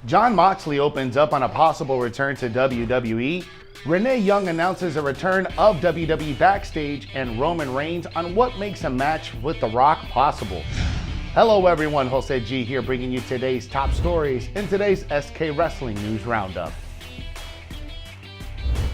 Jon Moxley opens up on a possible return to WWE. Renee Young announces a return of WWE Backstage, and Roman Reigns on what makes a match with The Rock possible. Hello everyone, Jose G here bringing you today's top stories in today's SK Wrestling News Roundup.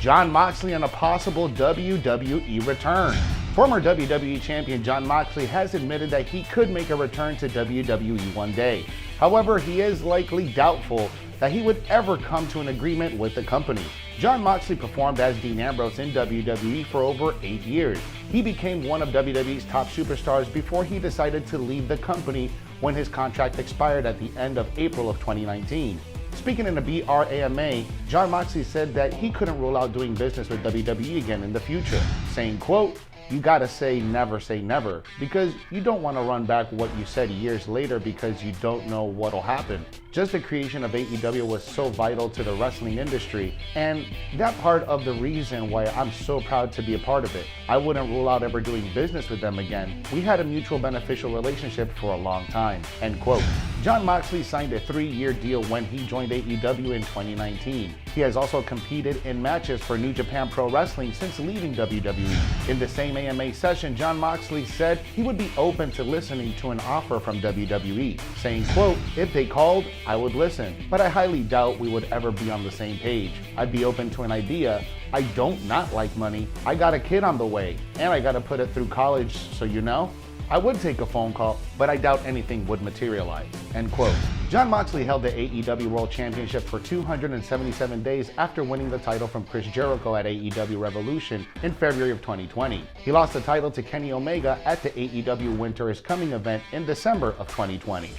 Jon Moxley on a possible WWE return. Former WWE Champion Jon Moxley has admitted that he could make a return to WWE one day. However, he is likely doubtful that he would ever come to an agreement with the company. Jon Moxley performed as Dean Ambrose in WWE for over 8 years. He became one of WWE's top superstars before he decided to leave the company when his contract expired at the end of April of 2019. Speaking in a BRAMA, Jon Moxley said that he couldn't rule out doing business with WWE again in the future, saying, quote, "You gotta say never, because you don't want to run back what you said years later because you don't know what'll happen. Just the creation of AEW was so vital to the wrestling industry, and that part of the reason why I'm so proud to be a part of it. I wouldn't rule out ever doing business with them again. We had a mutual beneficial relationship for a long time," end quote. Jon Moxley signed a 3-year deal when he joined AEW in 2019. He has also competed in matches for New Japan Pro Wrestling since leaving WWE. In the same AMA session, Jon Moxley said he would be open to listening to an offer from WWE, saying, quote, "If they called, I would listen, but I highly doubt we would ever be on the same page. I'd be open to an idea. I don't not like money. I got a kid on the way, and I gotta put it through college, so you know. I would take a phone call, but I doubt anything would materialize," end quote. Jon Moxley held the AEW World Championship for 277 days after winning the title from Chris Jericho at AEW Revolution in February of 2020. He lost the title to Kenny Omega at the AEW Winter is Coming event in December of 2020.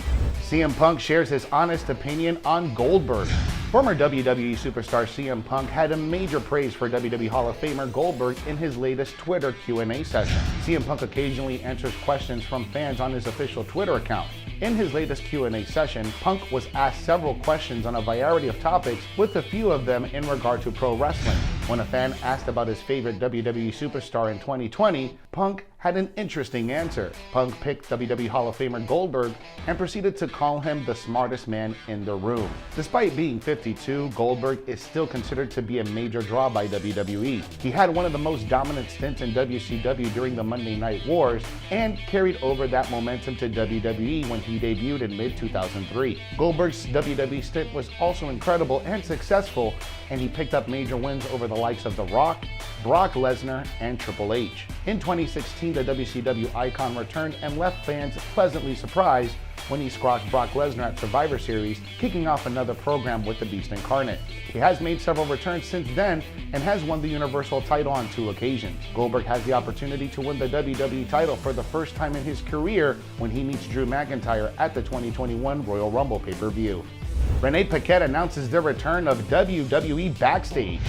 CM Punk shares his honest opinion on Goldberg. Former WWE superstar CM Punk had a major praise for WWE Hall of Famer Goldberg in his latest Twitter Q&A session. CM Punk occasionally answers questions from fans on his official Twitter account. In his latest Q&A session, Punk was asked several questions on a variety of topics, with a few of them in regard to pro wrestling. When a fan asked about his favorite WWE superstar in 2020, Punk had an interesting answer. Punk picked WWE Hall of Famer Goldberg and proceeded to call him the smartest man in the room. Despite being 52, Goldberg is still considered to be a major draw by WWE. He had one of the most dominant stints in WCW during the Monday Night Wars and carried over that momentum to WWE when he debuted in mid-2003. Goldberg's WWE stint was also incredible and successful, and he picked up major wins over the likes of The Rock, Brock Lesnar, and Triple H. In 2016, the WCW icon returned and left fans pleasantly surprised when he squashed Brock Lesnar at Survivor Series, kicking off another program with the Beast Incarnate. He has made several returns since then and has won the Universal title on 2 occasions. Goldberg has the opportunity to win the WWE title for the first time in his career when he meets Drew McIntyre at the 2021 Royal Rumble pay-per-view. Renee Paquette announces the return of WWE Backstage.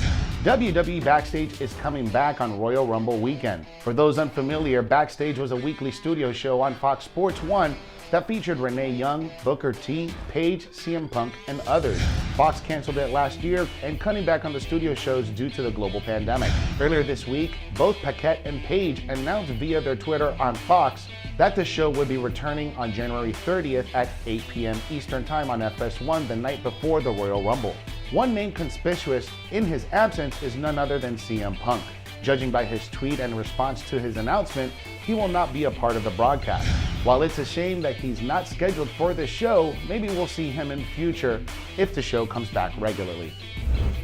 WWE Backstage is coming back on Royal Rumble weekend. For those unfamiliar, Backstage was a weekly studio show on Fox Sports 1 that featured Renee Young, Booker T, Paige, CM Punk, and others. Fox canceled it last year and cutting back on the studio shows due to the global pandemic. Earlier this week, both Paquette and Paige announced via their Twitter on Fox that the show would be returning on January 30th at 8 p.m. Eastern Time on FS1 the night before the Royal Rumble. One name conspicuous in his absence is none other than CM Punk. Judging by his tweet and response to his announcement, he will not be a part of the broadcast. While it's a shame that he's not scheduled for this show, maybe we'll see him in future if the show comes back regularly.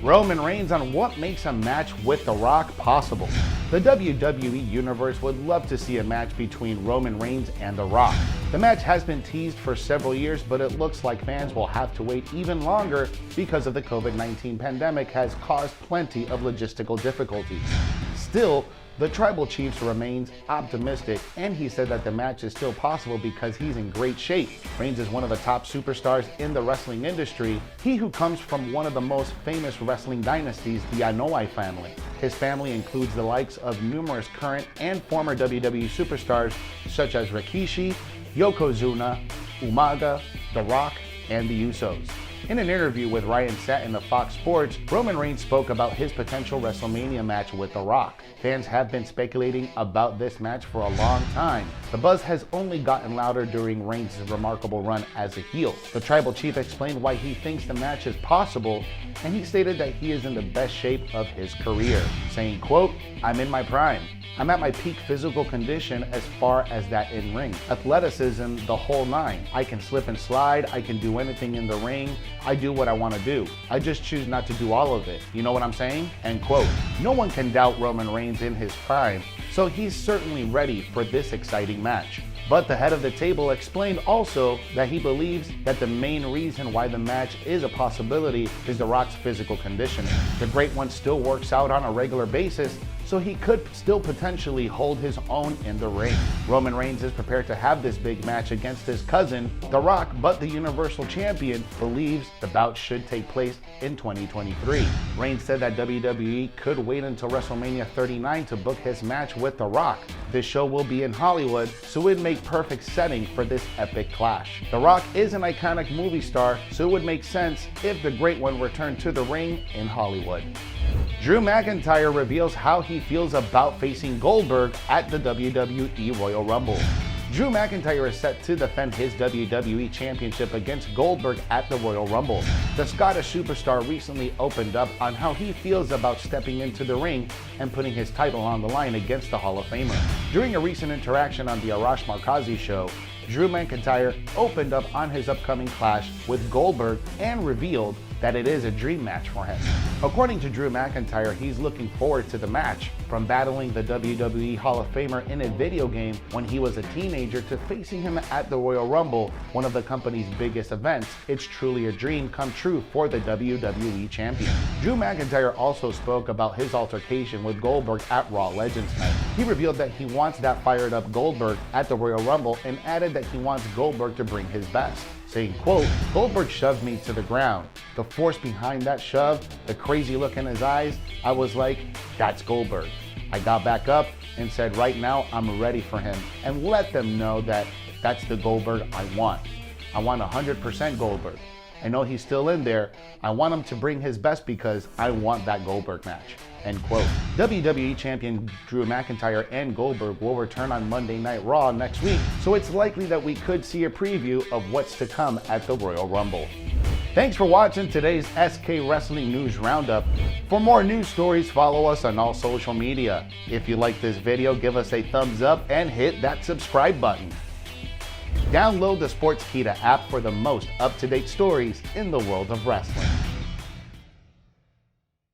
Roman Reigns on what makes a match with The Rock possible. The WWE Universe would love to see a match between Roman Reigns and The Rock. The match has been teased for several years, but it looks like fans will have to wait even longer because of the COVID-19 pandemic has caused plenty of logistical difficulties. Still, the Tribal Chief remains optimistic, and he said that the match is still possible because he's in great shape. Reigns is one of the top superstars in the wrestling industry, he who comes from one of the most famous wrestling dynasties, the Anoa'i family. His family includes the likes of numerous current and former WWE superstars such as Rikishi, Yokozuna, Umaga, The Rock, and the Usos. In an interview with Ryan Satin of Fox Sports, Roman Reigns spoke about his potential WrestleMania match with The Rock. Fans have been speculating about this match for a long time. The buzz has only gotten louder during Reigns' remarkable run as a heel. The Tribal Chief explained why he thinks the match is possible, and he stated that he is in the best shape of his career, saying, quote, "I'm in my prime. I'm at my peak physical condition as far as that in ring. Athleticism, the whole nine. I can slip and slide, I can do anything in the ring, I do what I want to do. I just choose not to do all of it. You know what I'm saying?" End quote. No one can doubt Roman Reigns in his prime, so he's certainly ready for this exciting match. But the head of the table explained also that he believes that the main reason why the match is a possibility is The Rock's physical conditioning. The Great One still works out on a regular basis, so he could still potentially hold his own in the ring. Roman Reigns is prepared to have this big match against his cousin, The Rock, but the Universal Champion believes the bout should take place in 2023. Reigns said that WWE could wait until WrestleMania 39 to book his match with The Rock. This show will be in Hollywood, so it would make perfect setting for this epic clash. The Rock is an iconic movie star, so it would make sense if the Great One returned to the ring in Hollywood. Drew McIntyre reveals how he feels about facing Goldberg at the WWE Royal Rumble. Drew McIntyre is set to defend his WWE Championship against Goldberg at the Royal Rumble. The Scottish superstar recently opened up on how he feels about stepping into the ring and putting his title on the line against the Hall of Famer. During a recent interaction on the Arash Markazi show, Drew McIntyre opened up on his upcoming clash with Goldberg and revealed that it is a dream match for him. According to Drew McIntyre, he's looking forward to the match. From battling the WWE Hall of Famer in a video game when he was a teenager to facing him at the Royal Rumble, one of the company's biggest events, it's truly a dream come true for the WWE Champion. Drew McIntyre also spoke about his altercation with Goldberg at Raw Legends Night. He revealed that he wants that fired up Goldberg at the Royal Rumble and added that he wants Goldberg to bring his best, saying, quote, "Goldberg shoved me to the ground. The force behind that shove, the crazy look in his eyes, I was like, that's Goldberg. I got back up and said, right now I'm ready for him, and let them know that that's the Goldberg I want. I want 100% Goldberg. I know he's still in there. I want him to bring his best because I want that Goldberg match." End quote. WWE Champion Drew McIntyre and Goldberg will return on Monday Night Raw next week, so it's likely that we could see a preview of what's to come at the Royal Rumble. Thanks for watching today's SK Wrestling News Roundup. For more news stories, follow us on all social media. If you like this video, give us a thumbs up and hit that subscribe button. Download the Sportskeeda app for the most up-to-date stories in the world of wrestling.